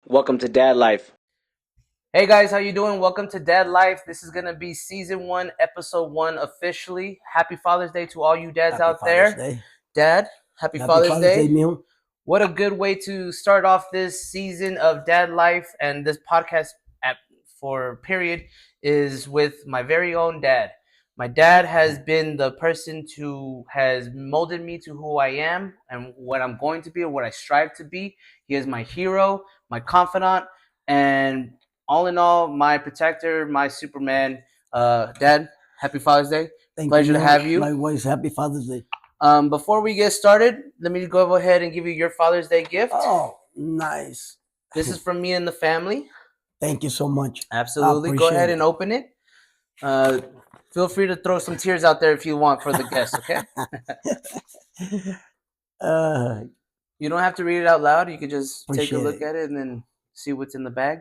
Welcome to Dad Life. Hey guys, how you doing? Welcome to Dad Life. This is gonna be season 1, episode 1 officially. Happy Father's Day to all you dads Happy out Father's there. Day. Dad, happy Happy Father's Father's Day, Day. mijo. What a good way to start off this season of Dad Life and this podcast for period is with my very own dad. My dad has been the person who has molded me to who I am and what I'm going to be or what I strive to be. He is my hero, my confidant, and all in all, my protector, my Superman. Dad, happy Father's Day. Thank Pleasure you, to mijo. have you. Likewise, Happy Father's Day. Before we get started, let me go ahead and give you your Father's Day gift. Oh, nice. This is from me and the family. Thank you so much. Absolutely. Go ahead and open it. Feel free to throw some tears out there if you want for the guests, okay? You don't have to read it out loud. You can just take a look at it and then see what's in the bag.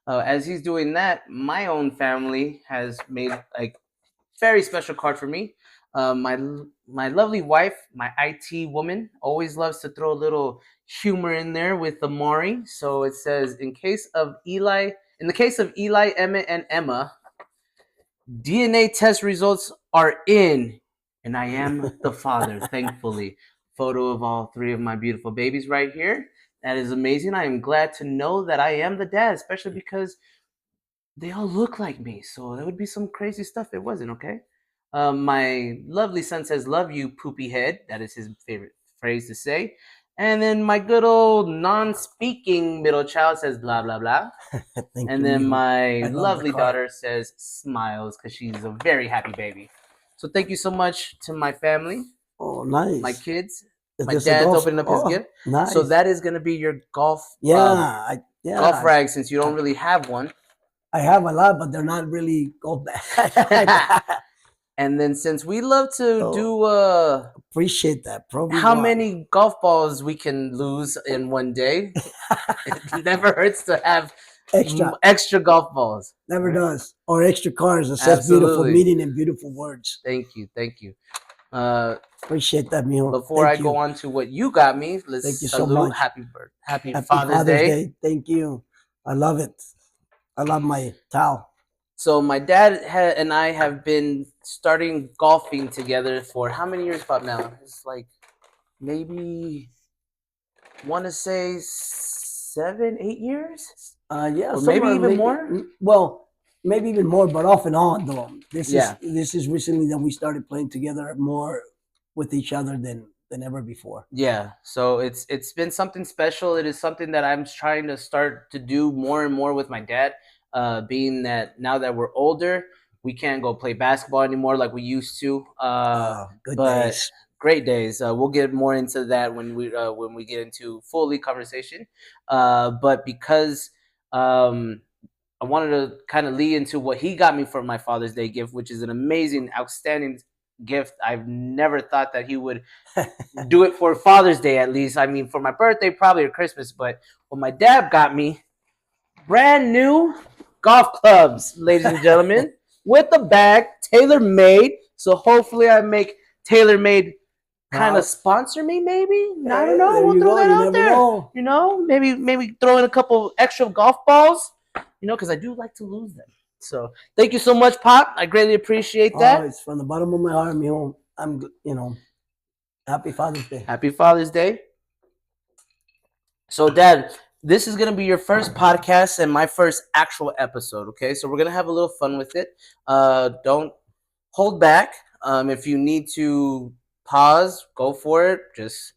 As he's doing that, my own family has made a very special card for me. My lovely wife, my IT woman, always loves to throw a little humor in there with the Maury. So it says, in the case of Eli, Emmett, and Emma, DNA test results are in, and I am the father, thankfully. Photo of all three of my beautiful babies right here. That is amazing. I am glad to know that I am the dad, especially because they all look like me. So that would be some crazy stuff if it wasn't, okay? My lovely son says, "Love you, poopy head." That is his favorite phrase to say. And then my good old non-speaking middle child says, "Blah blah blah." And then my lovely daughter says, "Smiles," because she's a very happy baby. So thank you so much to my family. Oh, nice. My kids. Is my this dad's opening up his gift. Nice. So that is going to be your golf golf rag, since you don't really have one. I have a lot, but they're not really golf bags. And then since we love to do appreciate that. Probably how many golf balls we can lose in one day, it never hurts to have extra golf balls. Never does. Or extra cards that says beautiful meaning and beautiful words. Thank you. Appreciate that, mijo. Before I go on to what you got me, let's thank you so much. Happy Father's Day. Thank you. I love it. I love my towel. So my dad and I have been starting golfing together for how many years about now? It's like maybe, want to say 7, 8 years? Yeah. Or maybe even more? Well, maybe even more, but off and on though. This is recently that we started playing together more with each other than ever before. Yeah. So it's been something special. It is something that I'm trying to start to do more and more with my dad. Being that now that we're older, we can't go play basketball anymore like we used to. Good days. Great days. We'll get more into that when we get into fully conversation. But because I wanted to kind of lead into what he got me for my Father's Day gift, which is an amazing, outstanding gift. I've never thought that he would do it for Father's Day, at least. I mean, for my birthday, probably, or Christmas. But what my dad got me, brand new golf clubs, ladies and gentlemen, with a bag, tailor-made. So hopefully I make tailor-made kind of sponsor me, maybe. I don't know. We'll throw that out there. You know, maybe throw in a couple extra golf balls. You know, because I do like to lose them. So thank you so much, Pop. I greatly appreciate that. It's from the bottom of my heart, mijo. I'm, happy Father's Day. Happy Father's Day. So, Dad, this is going to be your first podcast and my first actual episode, okay? So we're going to have a little fun with it. Don't hold back. If you need to pause, go for it. Just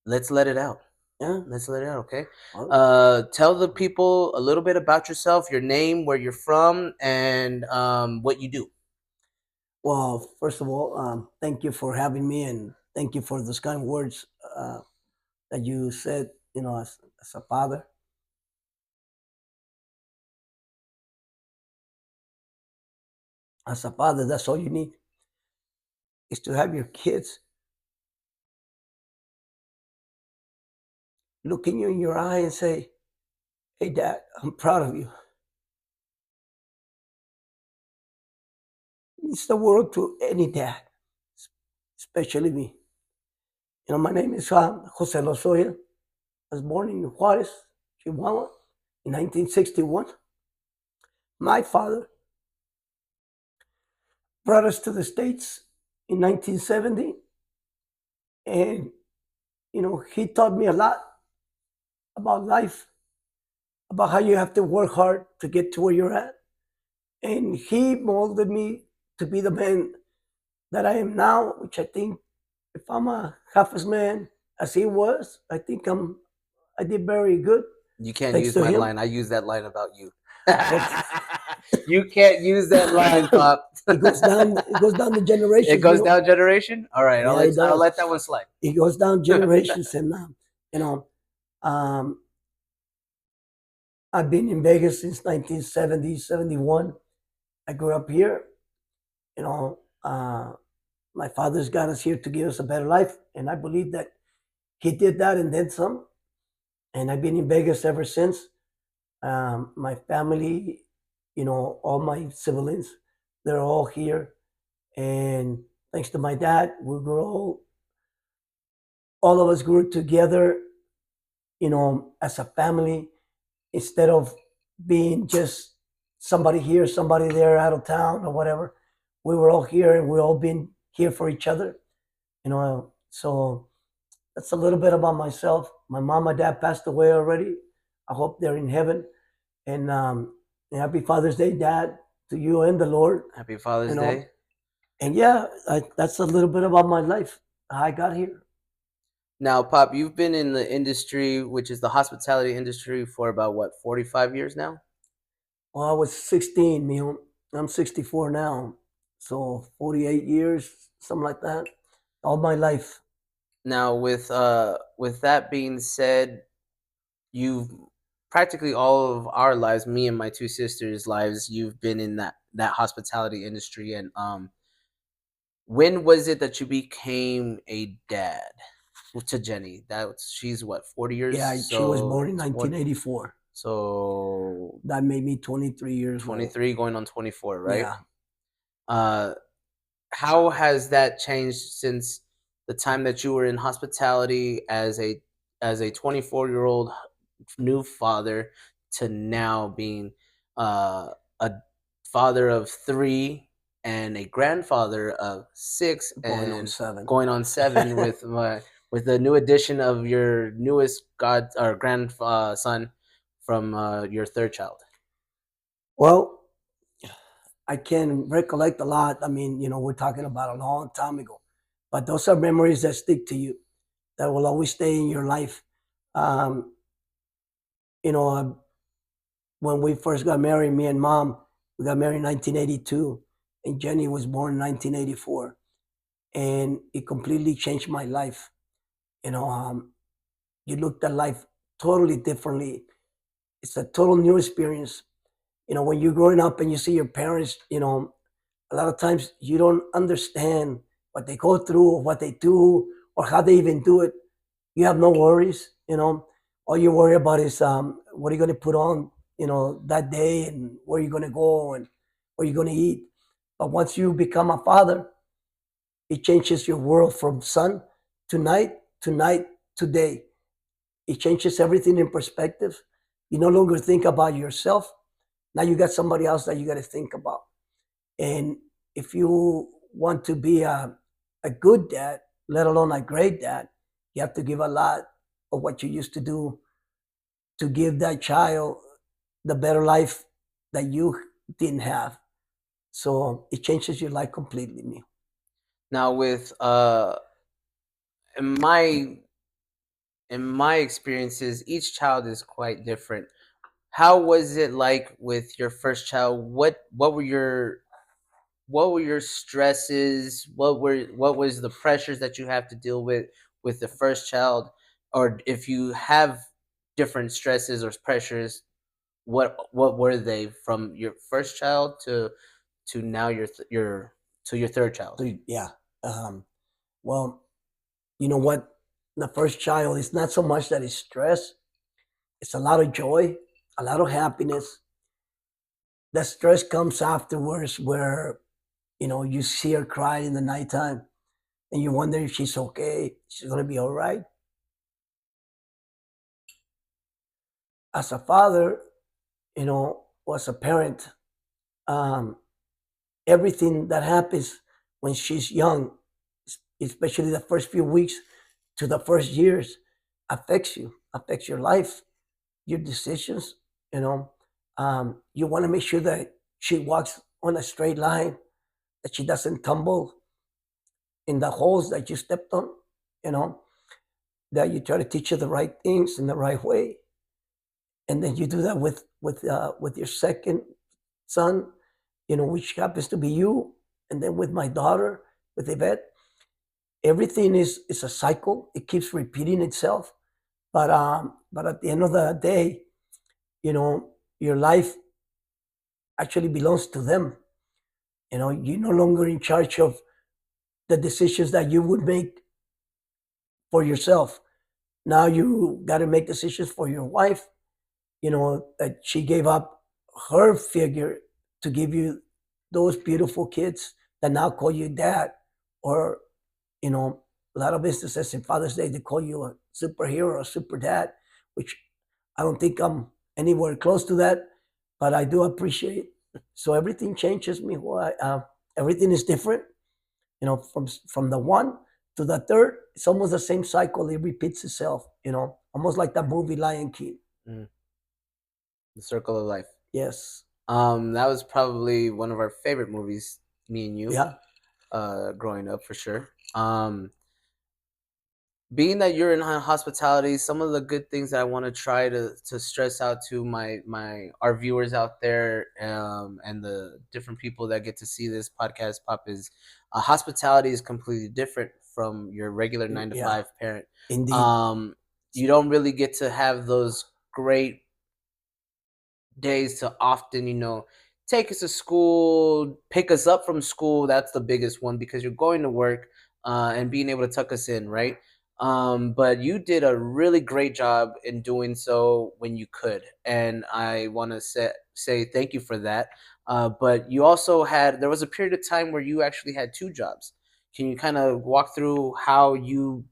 let's let it out. Yeah, let's let it out, okay? Tell the people a little bit about yourself, your name, where you're from, and what you do. Well, first of all, thank you for having me, and thank you for those kind words that you said, as a father. As a father, that's all you need, is to have your kids looking you in your eye and say, "Hey, Dad, I'm proud of you." It means the world to any dad, especially me. My name is Jose Lozoya. I was born in Juarez, Chihuahua in 1961. My father brought us to the States in 1970. And, he taught me a lot about life, about how you have to work hard to get to where you're at. And he molded me to be the man that I am now, which I think if I'm a half as man as he was, I think I did very good. You can't Thanks use to my him. line. I use that line about you. You can't use that line, Pop. It goes down the generations. It goes down generation? All right, Yeah, I'll let that one slide. It goes down generations. And, um, I've been in Vegas since 1970, 71. I grew up here. My father's got us here to give us a better life. And I believe that he did that and then some. And I've been in Vegas ever since. My family, all my siblings, they're all here. And thanks to my dad, we grew all of us grew together, as a family, instead of being just somebody here, somebody there, out of town or whatever. We were all here and we all been here for each other, So that's a little bit about myself. My mom and dad passed away already. I hope they're in heaven. And happy Father's Day, Dad, to you and the Lord. Happy Father's Day. And yeah, that's a little bit about my life, how I got here. Now, Pop, you've been in the industry, which is the hospitality industry, for about, 45 years now? Well, I was 16, mijo. I'm 64 now. So 48 years, something like that. All my life. Now, with that being said, you've practically all of our lives, me and my two sisters' lives, you've been in that hospitality industry. And when was it that you became a dad to Jenny? She's what, 40 years? Yeah, she was born in 1984. So that made me 23 years 23 old. Going on 24, right? Yeah. How has that changed since the time that you were in hospitality as a 24-year-old new father to now being a father of 3 and a grandfather of 6 Going and on 7. going on 7 with the new addition of your newest grandson from your third child? Well, I can recollect a lot. I mean, we're talking about a long time ago, but those are memories that stick to you, that will always stay in your life. Um, when we first got married, me and Mom, we got married in 1982, and Jenny was born in 1984, and it completely changed my life. You looked at life totally differently. It's a total new experience. When you're growing up and you see your parents, a lot of times you don't understand what they go through or what they do or how they even do it. You have no worries. All you worry about is what are you going to put on, that day, and where you're going to go and where you're going to eat. But once you become a father, it changes your world from sun to night to day. It changes everything in perspective. You no longer think about yourself. Now you got somebody else that you got to think about. And if you want to be a good dad, let alone a great dad, you have to give a lot of what you used to do to give that child the better life that you didn't have. So it changes your life completely, me. Now, with in my experiences, each child is quite different. How was it like with your first child? What were your stresses? What was the pressures that you have to deal with the first child? Or if you have different stresses or pressures, what were they from your first child to now your third child? So, yeah. Well, you know what? The first child is not so much that it's stress. It's a lot of joy, a lot of happiness. The stress comes afterwards where, you see her cry in the nighttime and you wonder if she's okay. She's going to be all right. as a father, or as a parent, um, everything that happens when she's young, especially the first few weeks to the first years, affects your life, your decisions. You want to make sure that she walks on a straight line, that she doesn't tumble in the holes that you stepped on. You know, that you try to teach her the right things in the right way, and then you do that with your second son, which happens to be you, and then with my daughter, with Yvette. Everything is a cycle. It keeps repeating itself. But at the end of the day, your life actually belongs to them. You're no longer in charge of the decisions that you would make for yourself. Now you got to make decisions for your wife. That she gave up her figure to give you those beautiful kids that now call you dad, or a lot of instances in Father's Day they call you a superhero or super dad, which I don't think I'm anywhere close to that, but I do appreciate. So everything changes me. Everything is different. From the one to the third, it's almost the same cycle. It repeats itself. Almost like that movie Lion King. Mm. The Circle of Life. Yes. That was probably one of our favorite movies, me and you. Yeah. Growing up, for sure. Being that you're in hospitality, some of the good things that I want to try to stress out to our viewers out there, and the different people that get to see this podcast pop, is hospitality is completely different from your regular 9-to-5 parent. Indeed. You don't really get to have those great days to often, take us to school, pick us up from school. That's the biggest one, because you're going to work and being able to tuck us in, right? But you did a really great job in doing so when you could, and I want to say thank you for that. But you also there was a period of time where you actually had 2 jobs. Can you kind of walk through how you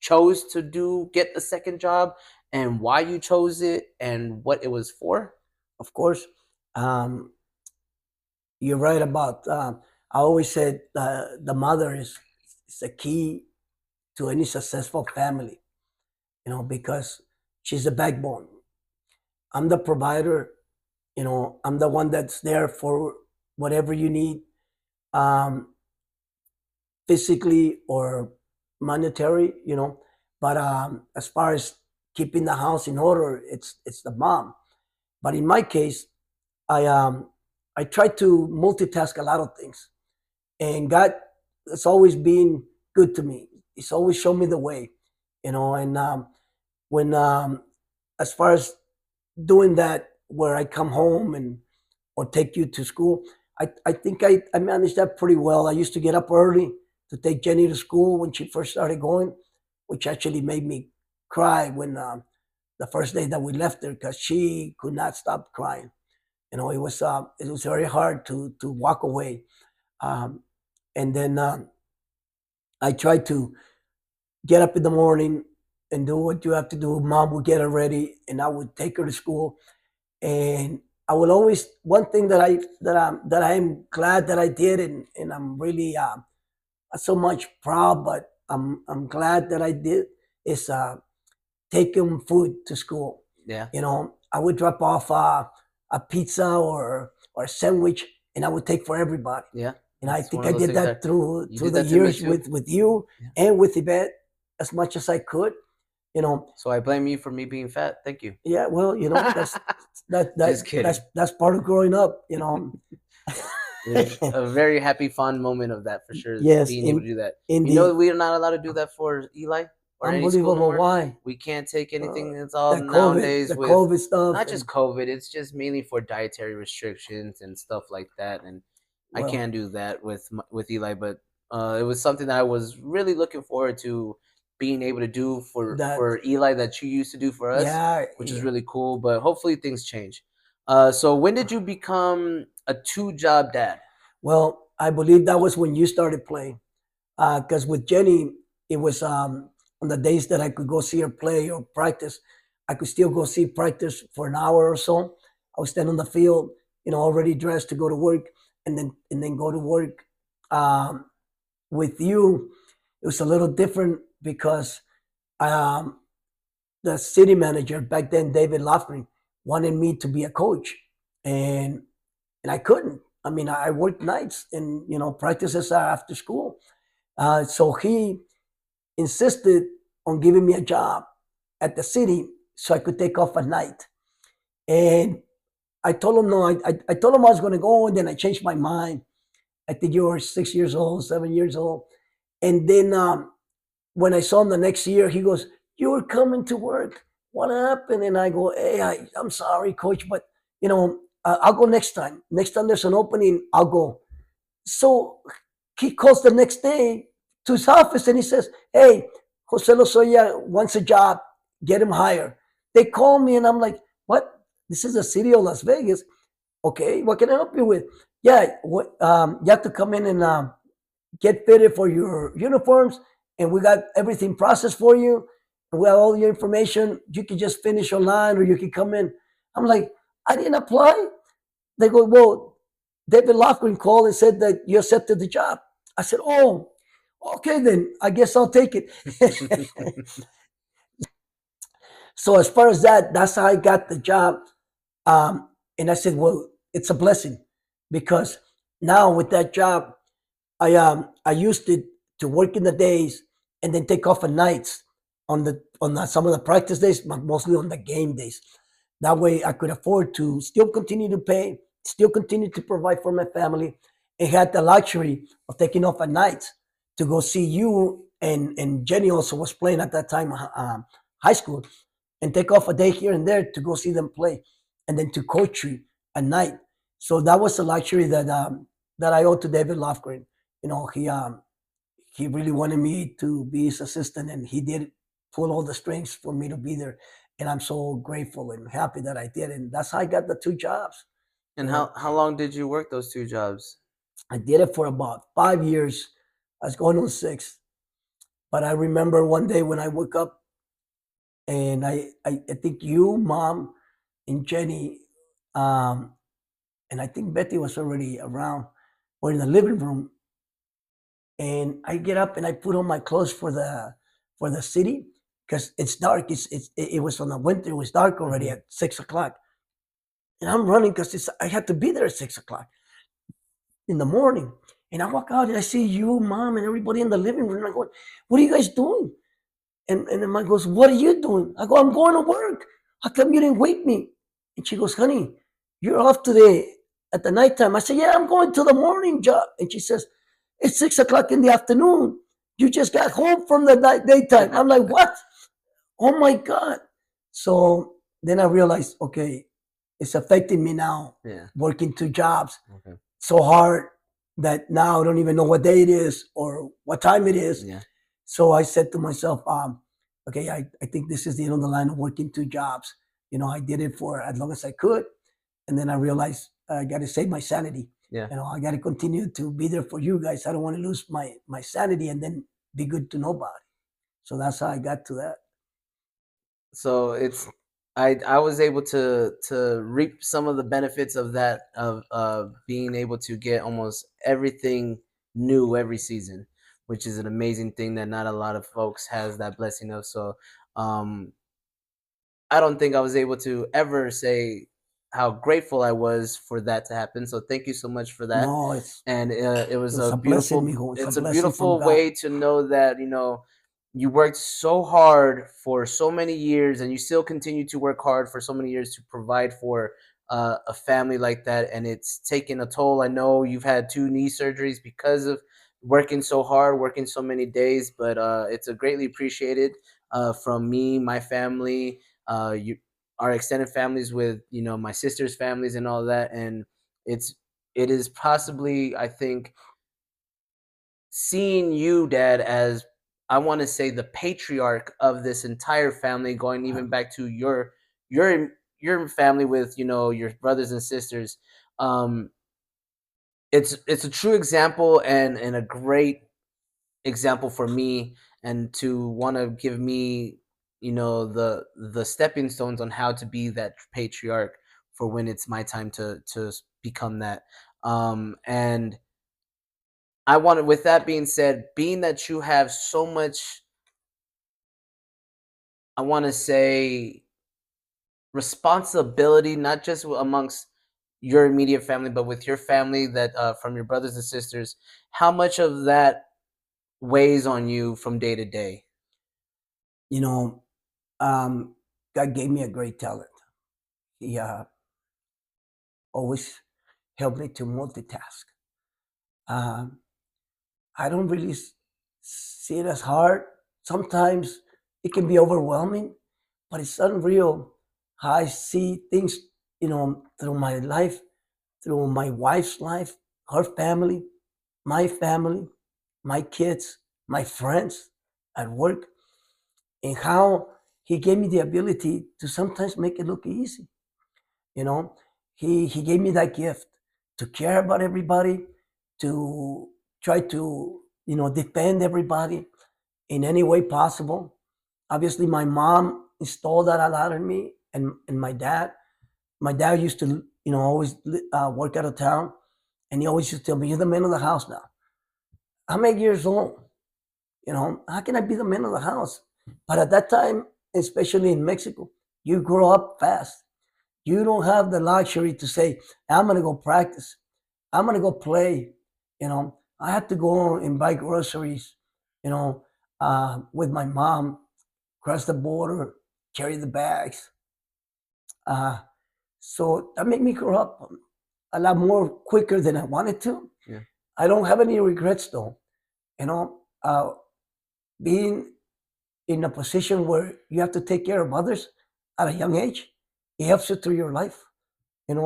chose to get the second job, and why you chose it, and what it was for? Of course. You're right about. I always said the mother is the key to any successful family. Because she's the backbone. I'm the provider. I'm the one that's there for whatever you need, physically or monetary. But as far as keeping the house in order, it's the mom. But in my case, I try to multitask a lot of things, and God has always been good to me. He's always shown me the way, and when as far as doing that, where I come home and or take you to school, I think I managed that pretty well. I used to get up early to take Jenny to school when she first started going, which actually made me cry when the first day that we left her, because she could not stop crying. It was very hard to walk away. And then I tried to get up in the morning and do what you have to do. Mom would get her ready, and I would take her to school. And I will always, one thing that I'm glad that I did, and I'm really not so much proud, but I'm glad that I did, is take them food to school. Yeah. I would drop off a pizza or a sandwich, and I would take for everybody. Yeah. And I think I did that through the years with you, yeah, and with Yvette, as much as I could. So I blame you for me being fat. Thank you. Yeah, well, that's part of growing up. A very happy, fond moment of that, for sure. Yes, being able to do that. Indeed. We're not allowed to do that for Eli. Unbelievable. Why? We can't take anything. It's all the nowadays the with COVID stuff. Not just COVID. It's just mainly for dietary restrictions and stuff like that. And I can't do that with Eli. But it was something that I was really looking forward to being able to do for Eli, that you used to do for us, which is really cool. But hopefully things change. So when did you become a 2-job dad? Well, I believe that was when you started playing. Because with Jenny, it was on the days that I could go see her play or practice, I could still go see practice for an hour or so. I would stand on the field, already dressed to go to work, and then go to work. Um, with you, it was a little different because um, the city manager back then, David Lofgren, wanted me to be a coach, and I couldn't. I mean, I worked nights and practices are after school. So he insisted on giving me a job at the city so I could take off at night. And I told him no. I told him I was going to go, and then I changed my mind. I think you were 6 years old, 7 years old, and then when I saw him the next year, he goes, "You were coming to work. What happened?" And I go, "Hey, I'm sorry, coach, but I'll go next time. Next time there's an opening, I'll go." So he calls the next day to his office and he says, "Hey, Jose Lozoya wants a job. Get him hired." They call me and I'm like, "What? This is the city of Las Vegas. Okay, what can I help you with?" "Yeah, you have to come in and get fitted for your uniforms, and we got everything processed for you. And we have all your information. You can just finish online or you can come in." I'm like, "I didn't apply." They go, "Well, David Lofgren called and said that you accepted the job." I said, "Oh, okay, then I guess I'll take it." So as far as that, that's how I got the job. And I said, "Well, it's a blessing because now with that job, I used it to work in the days and then take off at nights on some of the practice days, but mostly on the game days. That way, I could afford to still continue to pay, still continue to provide for my family, and had the luxury of taking off at nights to go see you. And Jenny also was playing at that time, high school, and take off a day here and there to go see them play, and then to coach you at night. So that was a luxury that I owe to David Lofgren. He really wanted me to be his assistant, and he did pull all the strings for me to be there. And I'm so grateful and happy that I did. And that's how I got the two jobs. And how long did you work those two jobs? I did it for about 5 years. I was going on 6. But I remember one day when I woke up and I think you, mom, and Jenny, um, and I think Betty was already around, were in the living room. And I get up and I put on my clothes for the city because it's dark. It was on the winter. It was dark already at 6 o'clock, and I'm running because I had to be there at 6 o'clock in the morning. And I walk out and I see you, mom, and everybody in the living room. And I go, "What are you guys doing?" And then mom goes, "What are you doing?" I go, "I'm going to work. How come you didn't wake me?" And she goes, "Honey, you're off today at the nighttime." I said, "Yeah, I'm going to the morning job." And she says, "It's 6 o'clock in the afternoon. You just got home from the daytime." I'm like, "What? Oh my God." So then I realized, okay, it's affecting me now, Yeah. working two jobs Okay. so hard that now I don't even know what day it is or what time it is. Yeah. So I said to myself, okay, I think this is the end of the line of working two jobs. I did it for as long as I could. And then I realized I got to save my sanity. Yeah. I got to continue to be there for you guys. I don't want to lose my sanity and then be good to nobody. So that's how I got to that. So it's I was able to reap some of the benefits of that of being able to get almost everything new every season, which is an amazing thing that not a lot of folks has that blessing of. So um I don't think I was able to ever say how grateful I was for that to happen. So thank you so much for that. No, And it was it's a a blessing, beautiful mijo. It's it's a a blessing from beautiful God. way to know that you worked so hard for so many years and you still continue to work hard for so many years to provide for a family like that, and it's taken a toll. I know you've had 2 knee surgeries because of working so hard, working so many days, but it's a greatly appreciated from me, my family, you our extended families with my sister's families and all that. And it is possibly, I think, seeing you, dad, as, I want to say, the patriarch of this entire family, going even back to your your family with your brothers and sisters. um it's a true example and a great example for me, and to want to give me the stepping stones on how to be that patriarch for when it's my time to become that. And I wanted, with that being said, being that you have so much, I want to say, responsibility, not just amongst your immediate family, but with your family, that from your brothers and sisters, how much of that weighs on you from day to day? You know, God gave me a great talent. He always helped me to multitask. Um, I don't really see it as hard. Sometimes it can be overwhelming, but it's unreal how I see things, through my life, through my wife's life, her family, my kids, my friends at work, and how he gave me the ability to sometimes make it look easy. You know, he gave me that gift to care about everybody, to try to defend everybody in any way possible. Obviously, my mom installed that a lot in me, and my dad. My dad used to always work out of town, and he always used to tell me, "You're the man of the house now." I'm 8 years old. How can I be the man of the house? But at that time, especially in Mexico, you grow up fast. You don't have the luxury to say, I'm going to go practice. I'm going to go play. I had to go and buy groceries, with my mom, cross the border, carry the bags. Uh, so that made me grow up a lot more quicker than I wanted to. Yeah. I don't have any regrets though. Being in a position where you have to take care of others at a young age, it helps you through your life, and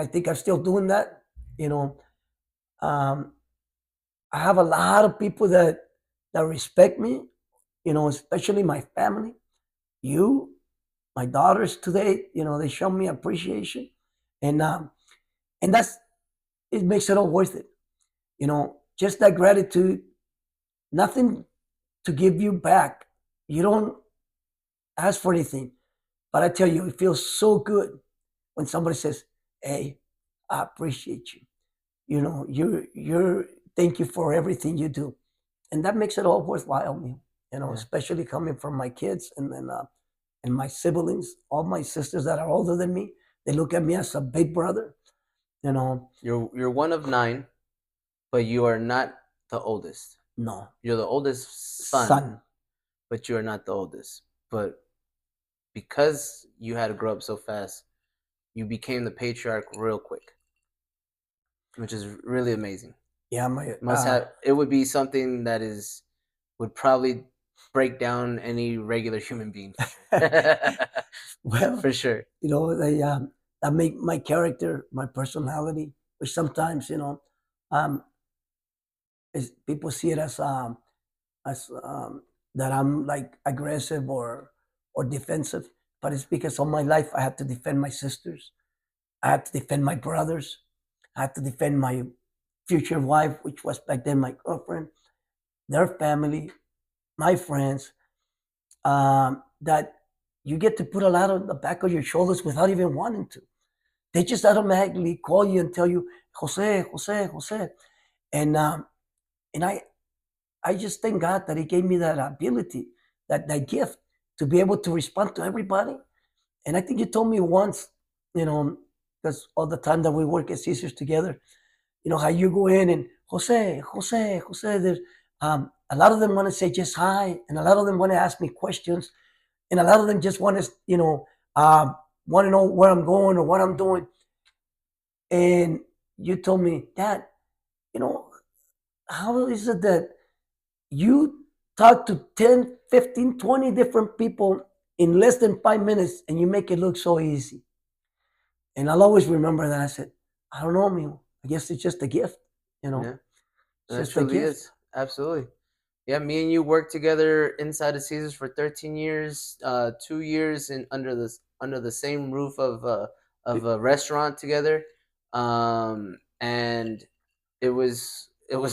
I think I'm still doing that. You know, um, I have a lot of people that respect me. Especially my family, you, my daughters today. They show me appreciation, and that's it makes it all worth it. Just that gratitude, nothing to give you back. You don't ask for anything, but I tell you, it feels so good when somebody says, "Hey, I appreciate you. You're thank you for everything you do," and that makes it all worthwhile. Me, Yeah. especially coming from my kids and then and my siblings, all my sisters that are older than me. They look at me as a big brother. You're one of 9, but you are not the oldest. No, You're the oldest son, but you are not the oldest. But because you had to grow up so fast, you became the patriarch real quick, which is really amazing. Yeah, it would be something that would probably break down any regular human being. well, for sure. They that make my character, my personality, which sometimes um, people see it as that I'm like aggressive or defensive, but it's because all my life I had to defend my sisters, I had to defend my brothers, I had to defend my future wife, which was back then my girlfriend, their family, my friends. That you get to put a lot on the back of your shoulders without even wanting to. They just automatically call you and tell you, Jose, Jose, Jose, and and I just thank God that He gave me that ability, that gift to be able to respond to everybody. And I think you told me once, because all the time that we work at Caesars together, how you go in and Jose, Jose, Jose. There's a lot of them want to say just hi, and a lot of them want to ask me questions, and a lot of them just want to, want to know where I'm going or what I'm doing. And you told me, Dad, you know, how is it that you talk to 10, 15, 20 different people in less than 5 minutes and you make it look so easy? And I'll always remember that. I said, I don't know, Mio. I guess it's just a gift, Yeah, It's that just a truly gift. is. Absolutely. Yeah, me and you worked together inside of Caesars for 13 years, 2 years under the same roof of a restaurant together, and it was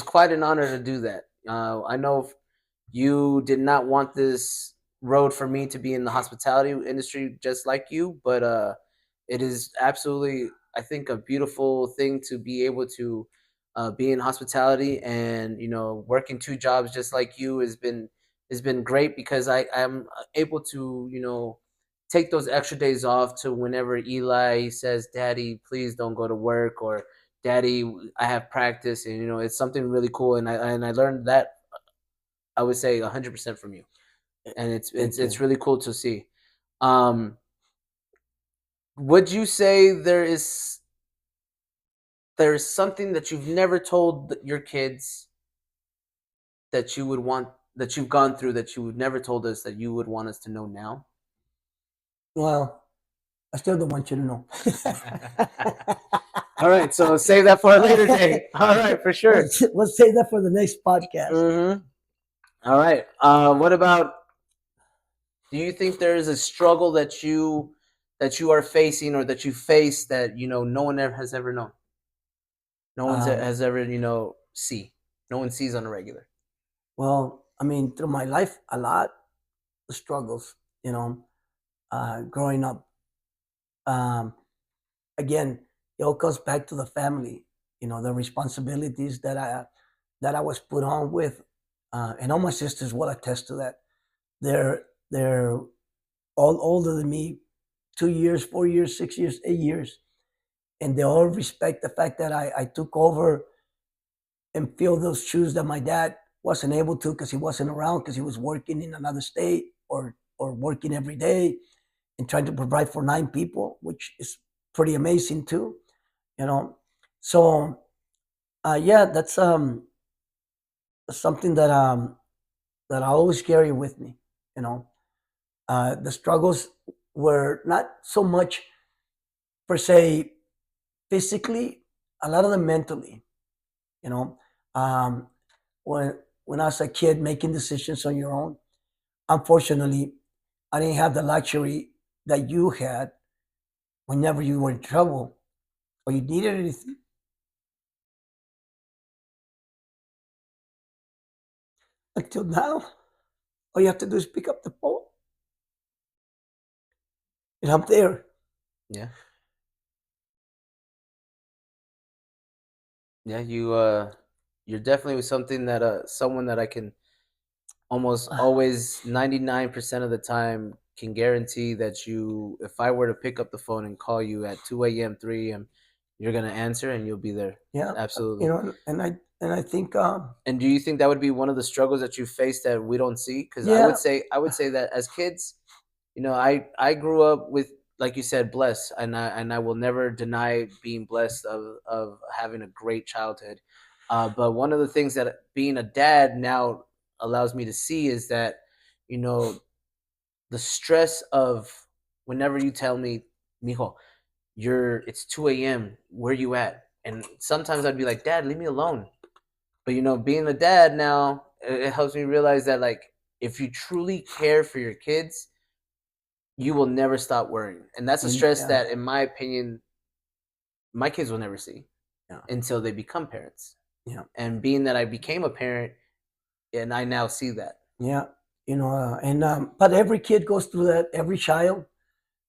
quite an honor to do that. I know you did not want road for me to be in the hospitality industry just like you, but it is absolutely, I think, a beautiful thing to be able to be in hospitality, and working two jobs just like you has been great, because I'm able to take those extra days off to whenever Eli says, "Daddy, please don't go to work," or "Daddy, I have practice," and it's something really cool, and I learned that, I would say, 100% from you, and it's Thank it's you. it's really cool to see. Um, would you say there's something that you've never told your kids that you would want, that you've gone through, that you would never told us, that you would want us to know now? Well, I still don't want you to know. All right, so save that for a later day. All right, for sure. We'll save that for the next podcast. All right. What about? Do you think there is a struggle that you are facing, or that you face, that no one ever has ever known? No one has ever see. No one sees on a regular. Well, I mean, through my life, a lot of struggles. Growing up. Um, Again, it all comes back to the family. The responsibilities that I was put on with, and all my sisters will attest to that. They're all older than me, 2 years, 4 years, 6 years, 8 years, and they all respect the fact that I took over and fill those shoes that my dad wasn't able to, because he wasn't around, because he was working in another state, or working every day and trying to provide for 9 people, which is pretty amazing too. You know, so yeah, that's something that I always carry with me. You know, the struggles were not so much per se physically, a lot of them mentally. You know, um, when when I was a kid making decisions on your own, unfortunately, I didn't have the luxury that you had whenever you were in trouble or you needed anything. Until now, all you have to do is pick up the phone, and I'm there. Yeah. Yeah, you're definitely something that someone that I can almost always 99% of the time can guarantee that if I were to pick up the phone and call you at 2 a.m., 3 a.m., you're gonna answer and you'll be there. Yeah, Absolutely. and I think And do you think that would be one of the struggles that you face that we don't see? Because yeah, I would say that as kids, I grew up with, like you said, blessed, and I will never deny being blessed of having a great childhood. But one of the things that being a dad now allows me to see is that you know the stress of whenever you tell me, "Mijo, it's 2 a.m. Where you at?" And sometimes I'd be like, "Dad, leave me alone." But being a dad now, it helps me realize that, like, if you truly care for your kids, you will never stop worrying. And that's a stress yeah, that, in my opinion, my kids will never see yeah, until they become parents. yeah, And being that I became a parent, and I now see that. yeah. And but every kid goes through that. Every child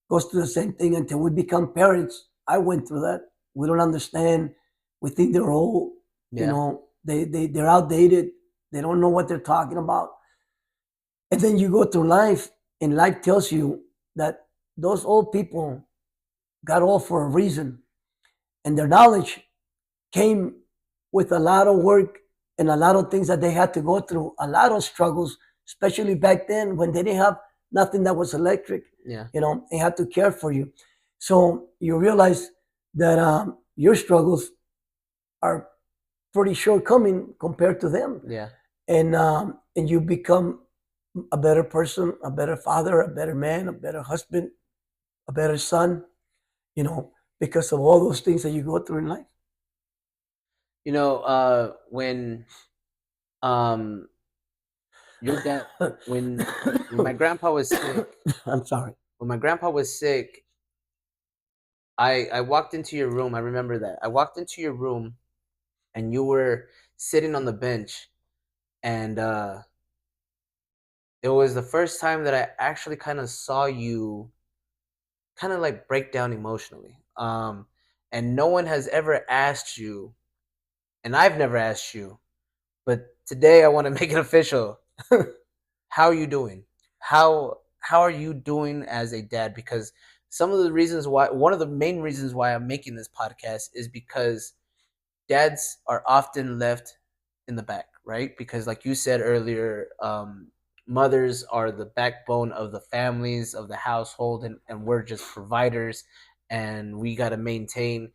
goes through the same thing until we become parents. I went through that. We don't understand. We think they're old. Yeah. They're outdated. They don't know what they're talking about. And then you go through life, and life tells you that those old people got old for a reason, and their knowledge came with a lot of work and a lot of things that they had to go through, a lot of struggles, especially back then when they didn't have nothing that was electric. Yeah. They had to care for you. So you realize that your struggles are pretty shortcoming compared to them. Yeah. And you become a better person, a better father, a better man, a better husband, a better son, because of all those things that you go through in life. When your dad, when my grandpa was sick, I'm sorry. when my grandpa was sick, I walked into your room. I remember that. I walked into your room and you were sitting on the bench, and it was the first time that I actually kind of saw you kind of like break down emotionally. And no one has ever asked you, and I've never asked you, but today I want to make it official. How are you doing? How are you doing as a dad? Because some of the reasons why, one of the main reasons why I'm making this podcast is because dads are often left in the back, right? Because like you said earlier, mothers are the backbone of the families, of the household, and we're just providers, and we got to maintain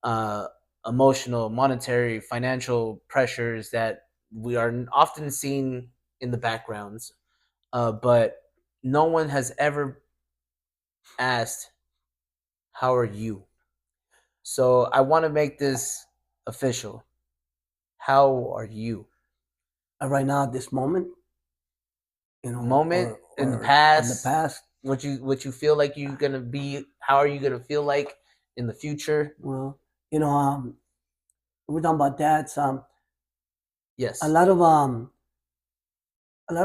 uh, emotional, monetary, financial pressures that we are often seen in the backgrounds. But no one has ever asked, how are you? So I want to make this official. How are you? Right now, at this moment, Moment in the or in the past, past. what you feel like you're gonna be, how are you gonna feel like in the future? Well, we're talking about dads. Yes. A lot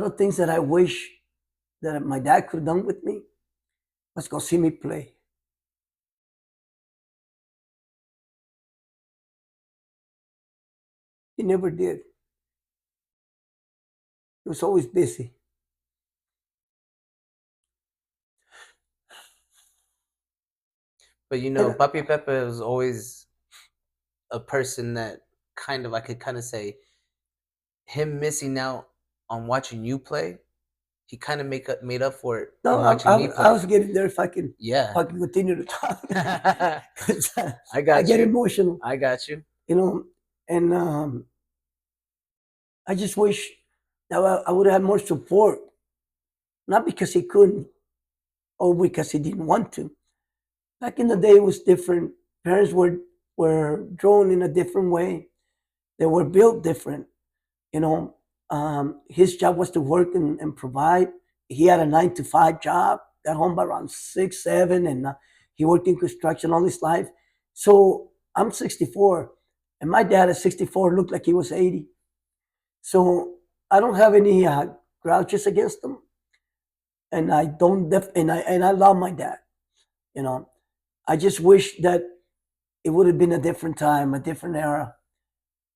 of things that I wish that my dad could have done with me was go see me play. He never did. He was always busy. But you know, Papi Pepe was always a person that kind of, I could kind of say, him missing out on watching you play, he kind of made up for it No, in watching me play. I was getting there if I can. Yeah. If I can continue to talk. I got I get you. emotional. I got you. And I just wish that I would have had more support, not because he couldn't or because he didn't want to. Back in the day, it was different. Parents were drawn in a different way. They were built different. You know, his job was to work and provide. He had a 9 to 5 job. Got home by around 6, 7, and he worked in construction all his life. So I'm 64, and my dad at 64 looked like he was 80. So I don't have any grouches against him, and I don't. And I love my dad. You know, I just wish that it would have been a different time, a different era.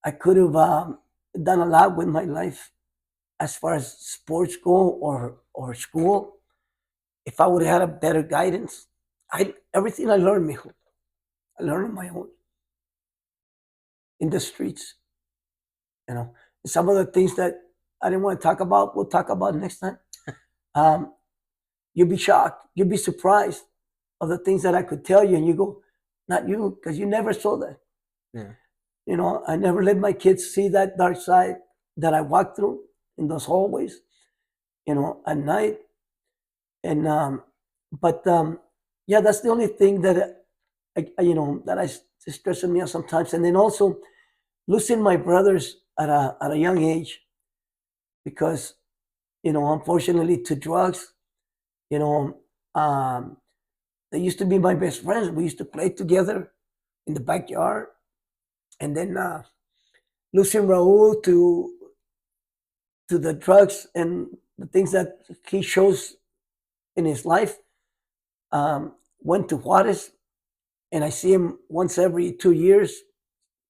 I could have done a lot with my life as far as sports go or school. If I would have had a better guidance, everything I learned, mijo, I learned on my own in the streets. Some of the things that I didn't want to talk about, we'll talk about next time. Um, you'd be shocked, you'd be surprised of the things that I could tell you, and you go, not you, because you never saw that. Yeah. I never let my kids see that dark side that I walked through in those hallways, at night. And but yeah, that's the only thing that that I stress on me sometimes. And then also losing my brothers at a young age because unfortunately to drugs. You know, they used to be my best friends. We used to play together in the backyard, and then losing Raul to the drugs and the things that he shows in his life. Went to Juarez, and I see him once every 2 years.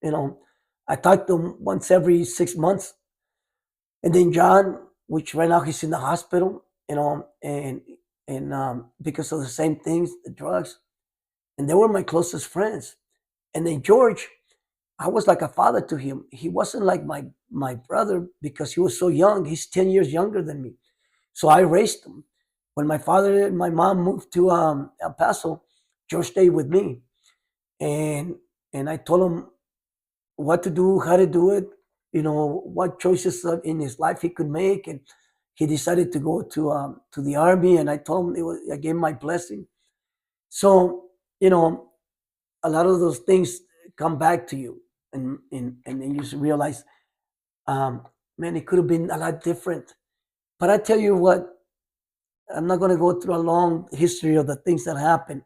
I talk to him once every 6 months. And then John, which right now he's in the hospital, and because of the same things, the drugs, and they were my closest friends. And then George, I was like a father to him. He wasn't like my brother because he was so young. He's 10 years younger than me, so I raised him. When my father and my mom moved to El Paso, George stayed with me, and I told him what to do, how to do it, what choices in his life he could make, and he decided to go to the army. And I told him I gave him my blessing. So a lot of those things come back to you, and then you realize, man, it could have been a lot different. But I tell you what, I'm not going to go through a long history of the things that happened,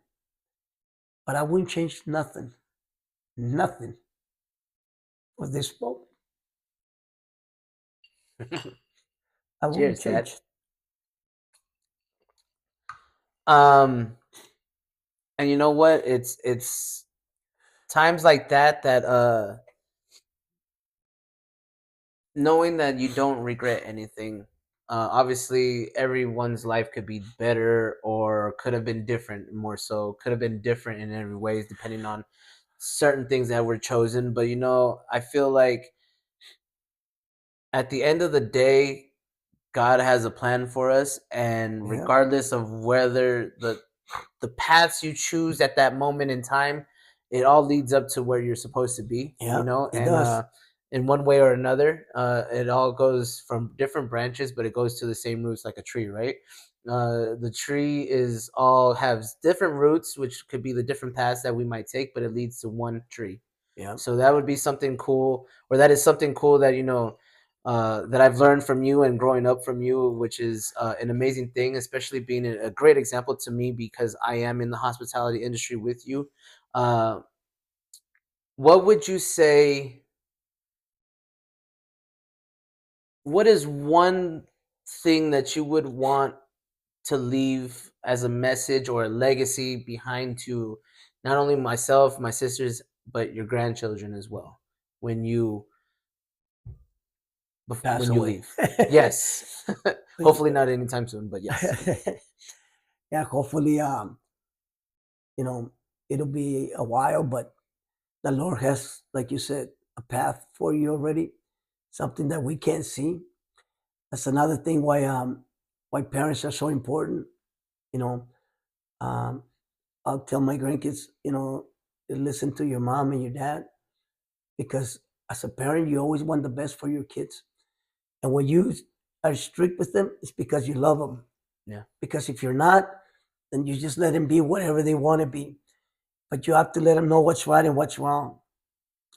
but I wouldn't change nothing, nothing with this boat. I wouldn't Cheers, Dad. change. And you know what? It's times like that that knowing that you don't regret anything. Obviously, everyone's life could be better or could have been different. More so, could have been different in every ways, depending on certain things that were chosen. But I feel like at the end of the day, God has a plan for us, and Yeah, regardless of whether the paths you choose at that moment in time, it all leads up to where you're supposed to be, yeah, it and does. in one way or another, it all goes from different branches, but it goes to the same roots like a tree, right? The tree is all has different roots, which could be the different paths that we might take, but it leads to one tree. Yeah, So that would be something cool, or that is something cool that that I've learned from you and growing up from you, which is an amazing thing, especially being a great example to me because I am in the hospitality industry with you. Uh, what would you say? What is one thing that you would want to leave as a message or a legacy behind to not only myself, my sisters, but your grandchildren as well when pass when you away. leave? Yes. Hopefully not anytime soon, but yes. Yeah, hopefully, you know, it'll be a while, but the Lord has, like you said, a path for you already, something that we can't see. That's another thing why parents are so important. You know, um, I'll tell my grandkids, listen to your mom and your dad because as a parent, you always want the best for your kids. And when you are strict with them, it's because you love them. Yeah. Because if you're not, then you just let them be whatever they want to be. But you have to let them know what's right and what's wrong.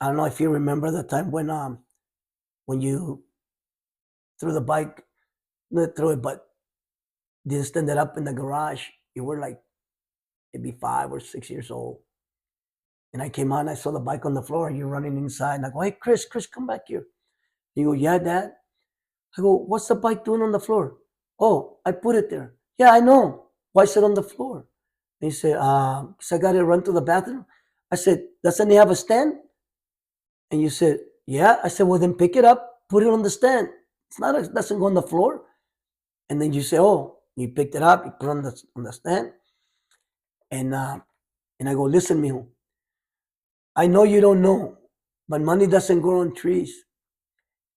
I don't know if you remember the time when you threw the bike, not threw it, but didn't stand it up in the garage. You were like maybe 5 or 6 years old. And I came out and I saw the bike on the floor and you're running inside. And I go, hey, Chris, come back here. You go, yeah, Dad. I go, what's the bike doing on the floor? Oh, I put it there. Yeah, I know. Why is it on the floor? And he said, because I got to run to the bathroom. I said, doesn't it have a stand? And you said, yeah. I said, well, then pick it up, put it on the stand. It doesn't go on the floor. And then you say, oh, you picked it up, you put it on the stand. And I go, listen, mijo, I know you don't know, but money doesn't grow on trees.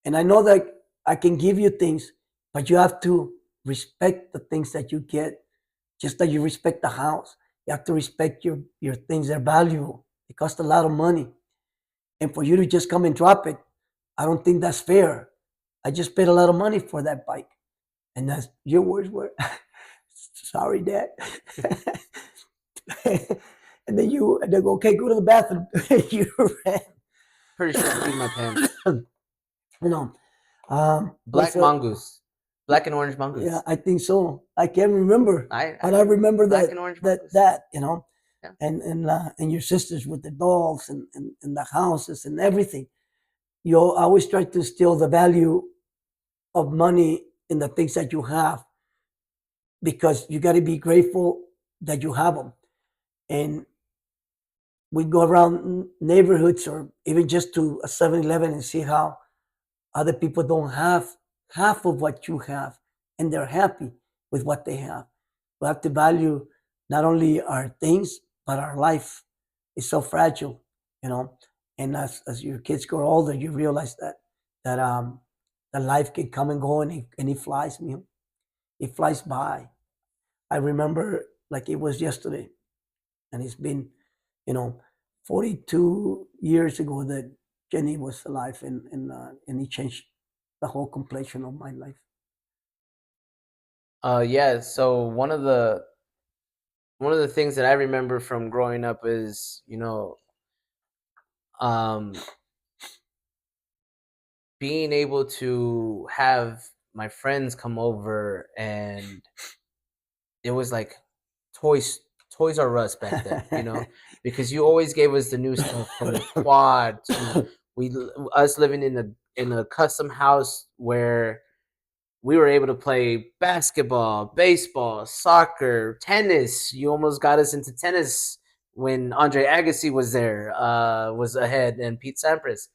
And I know that I can give you things, but you have to respect the things that you get, just like you respect the house. You have to respect your things. They're valuable. It costs a lot of money. And for you to just come and drop it, I don't think that's fair. I just paid a lot of money for that bike. And that's your words were, sorry, Dad. And they go, okay, go to the bathroom. You ran. Pretty sure I peed my pants. You know, Black mongoose. Black and orange mongoose. yeah, I think so. I can't remember, but I remember black that and orange that mongoose. that Yeah. and your sisters with the dolls and the houses and everything. You always try to steal the value of money in the things that you have because you got to be grateful that you have them. And we go around neighborhoods or even just to a 7-Eleven and see how other people don't have half of what you have and they're happy with what they have. We have to value not only our things, but our life is so fragile, you know. And as your kids grow older, you realize that the life can come and go and it flies, man. It flies by. I remember like it was yesterday, and it's been, you know, 42 years ago that Jenny was alive, and it changed the whole complexion of my life. Yeah. So one of the things that I remember from growing up is um, being able to have my friends come over, and it was like toys Toys R Us back then, because you always gave us the new stuff from the quad to we us living in a custom house where we were able to play basketball, baseball, soccer, tennis. You almost got us into tennis when Andre Agassi was there, was ahead, and Pete Sampras.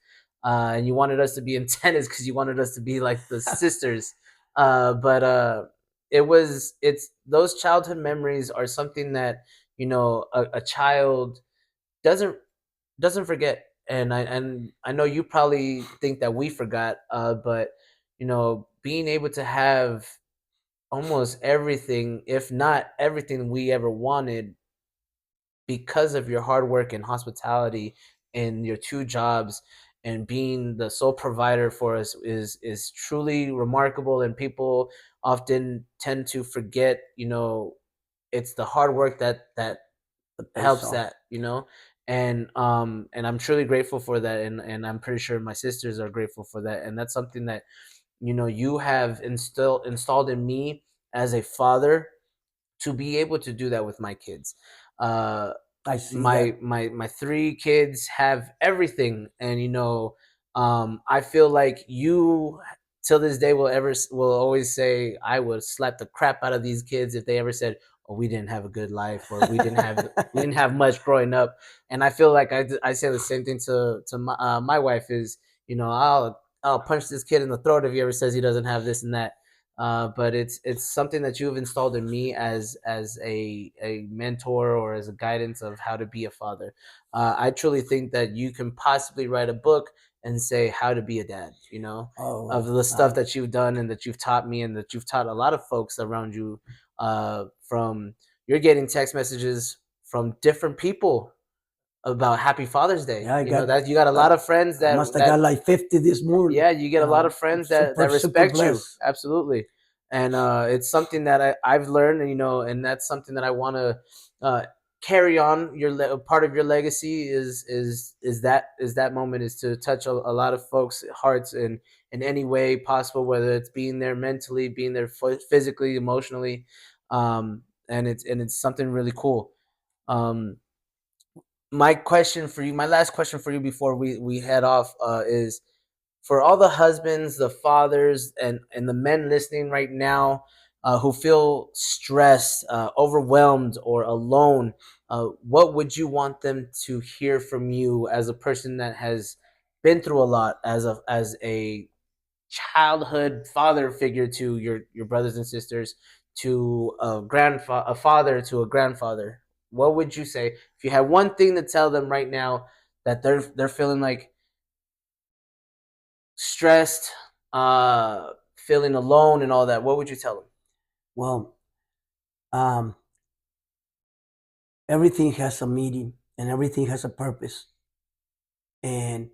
And you wanted us to be in tennis because you wanted us to be like the sisters. But it's those childhood memories are something that, a child doesn't doesn't forget. And I know you probably think that we forgot, but being able to have almost everything, if not everything we ever wanted, because of your hard work and hospitality and your two jobs and being the sole provider for us is truly remarkable. And people often tend to forget, it's the hard work that helps off. that, and I'm truly grateful for that, and I'm pretty sure my sisters are grateful for that. And that's something that you have installed in me as a father, to be able to do that with my kids. uh I see my that. my three kids have everything, and I feel like you till this day will always say I would slap the crap out of these kids if they ever said, oh, we didn't have a good life, or we didn't have much growing up. And I feel like I say the same thing to my wife is, I'll punch this kid in the throat if he ever says he doesn't have this and that. But it's something that you've installed in me as a mentor, or as a guidance of how to be a father. I truly think that you can possibly write a book and say how to be a dad. Of Oh, the stuff that you've done and that you've taught me and that you've taught a lot of folks around you. From You're getting text messages from different people about Happy Father's Day. yeah, I got. That you got a Uh, lot of friends I that must have that got like 50 this morning. yeah, you get a lot of I'm friends that super, super respect you. blessed. Absolutely. And it's something that I've learned, and that's something that I want to uh, carry on. Part of your legacy is that moment, is to touch a lot of folks' hearts in any way possible, whether it's being there mentally, being there physically, emotionally. And it's something really cool. um, my last question for you before we head off, is for all the husbands, the fathers, and the men listening right now, who feel stressed, overwhelmed, or alone. What would you want them to hear from you as a person that has been through a lot, as a childhood father figure to your brothers and sisters, to a father to a grandfather? What would you say if you had one thing to tell them right now, that they're feeling like stressed, feeling alone, and all that? What would you tell them? Well, um, everything has a meaning and everything has a purpose. And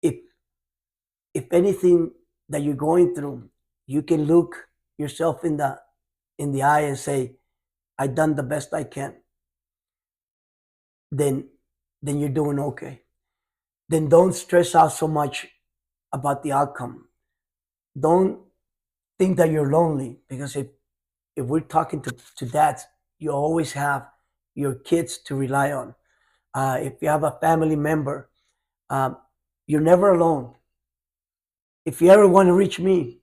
if if anything that you're going through, you can look yourself in the eye and say, "I done the best I can." Then then you're doing okay. Then don't stress out so much about the outcome. Don't think that you're lonely, because if we're talking to dads, you always have your kids to rely on. If you have a family member, um, you're never alone. If you ever want to reach me,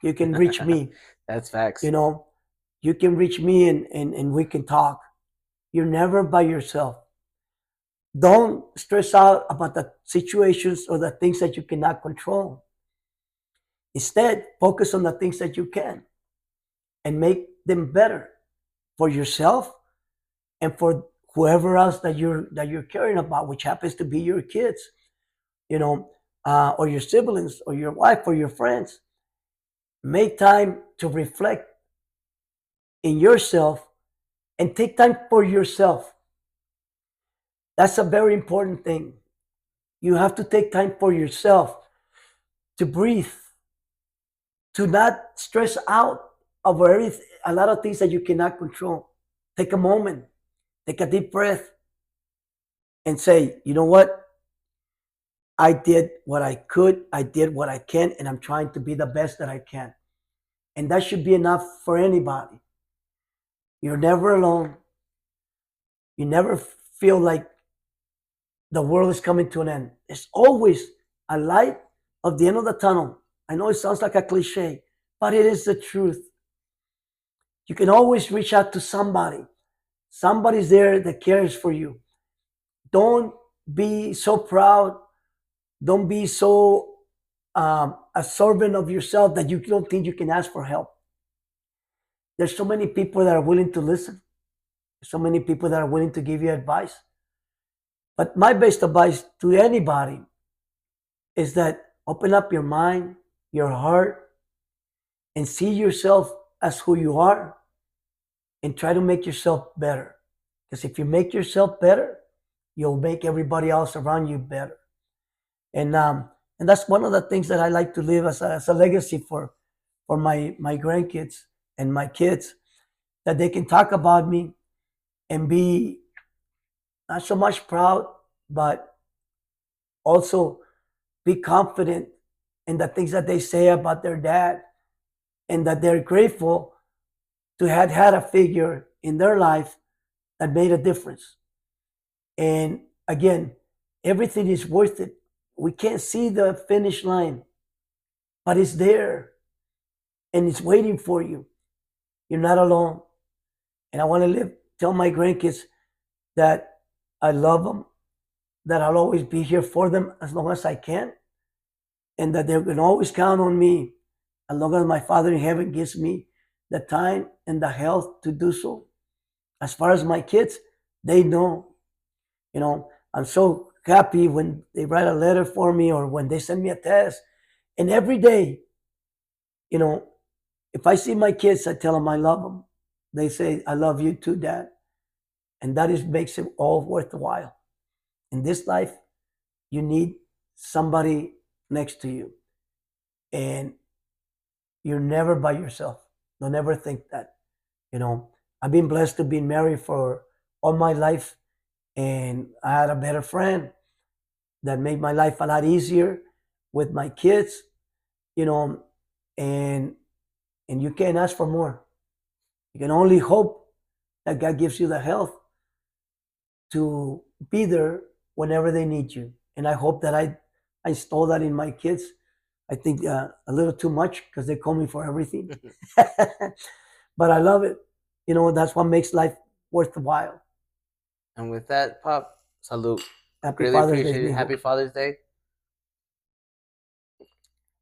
you can reach me. That's You facts. know, you can reach me, and we can talk. You're never by yourself. Don't stress out about the situations or the things that you cannot control. Instead, focus on the things that you can and make them better for yourself and for whoever else that you're caring about, which happens to be your kids, or your siblings, or your wife, or your friends. Make time to reflect in yourself and take time for yourself. That's a very important thing. You have to take time for yourself to breathe, to not stress out over a lot of things that you cannot control. Take a moment, take a deep breath, and say, you know what? I did what I could, I did what I can, and I'm trying to be the best that I can. And that should be enough for anybody. You're never alone. You never feel like the world is coming to an end. There's always a light of the end of the tunnel I know it sounds like a cliche, but it is the truth. You can always reach out to somebody. Somebody's there that cares for you. Don't be so proud. Don't be so a servant of yourself that you don't think you can ask for help. There's so many people that are willing to listen. So many people that are willing to give you advice. But my best advice to anybody is that open up your mind, your heart, and see yourself as who you are and try to make yourself better. Because if you make yourself better, you'll make everybody else around you better. And that's one of the things that I like to leave as a legacy for my grandkids and my kids, that they can talk about me and be not so much proud, but also be confident in the things that they say about their dad, and that they're grateful to have had a figure in their life that made a difference. And again, everything is worth it. We can't see the finish line, but it's there and it's waiting for you. You're not alone. And I want to tell my grandkids that I love them, that I'll always be here for them as long as I can, and that they can always count on me as long as my Father in heaven gives me the time and the health to do so. As far as my kids, they know, I'm so happy when they write a letter for me or when they send me a text. And every day, you know, if I see my kids, I tell them I love them. They say, I love you too, Dad. And that is makes it all worthwhile. In this life, you need somebody next to you. And you're never by yourself. Don't ever think that. I've been blessed to be married for all my life, and I had a better friend that made my life a lot easier with my kids, you know, and and you can't ask for more. You can only hope that God gives you the health to be there whenever they need you. And I hope that I install that in my kids. I think a little too much because they call me for everything. But I love it. That's what makes life worthwhile. And with that, Pop, salute. Happy Really Father's appreciate Day, it. mijo. Happy Father's Day.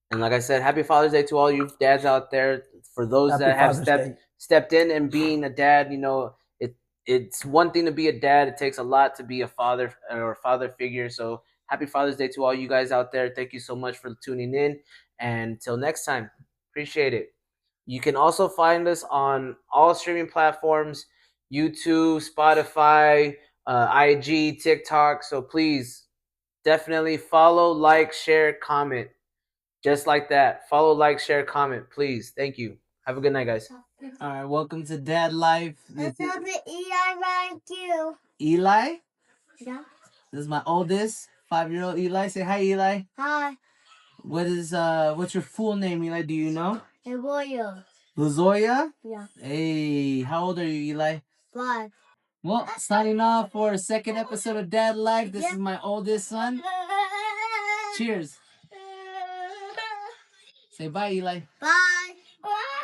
And like I said, happy Father's Day to all you dads out there. For those Happy that have Father's Day. stepped in and being a dad, it's one thing to be a dad. It takes a lot to be a father or a father figure. So happy Father's Day to all you guys out there. Thank you so much for tuning in. And until next time, appreciate it. You can also find us on all streaming platforms: YouTube, Spotify, IG, TikTok. So please definitely follow, like, share, comment. Just like that. Follow, like, share, comment, please. Thank you. Have a good night, guys. All right, welcome to Dad Life. I found the Eli right too. Eli. Yeah. This is my oldest 5-year-old Eli. Say hi, Eli. Hi. What's your full name, Eli? Do you know? Eboyo. Lazoya? Yeah. Hey, how old are you, Eli? 5. Well, signing off for a second episode of Dad Life. This is my oldest son. Cheers. Say bye, Eli. Bye. Bye.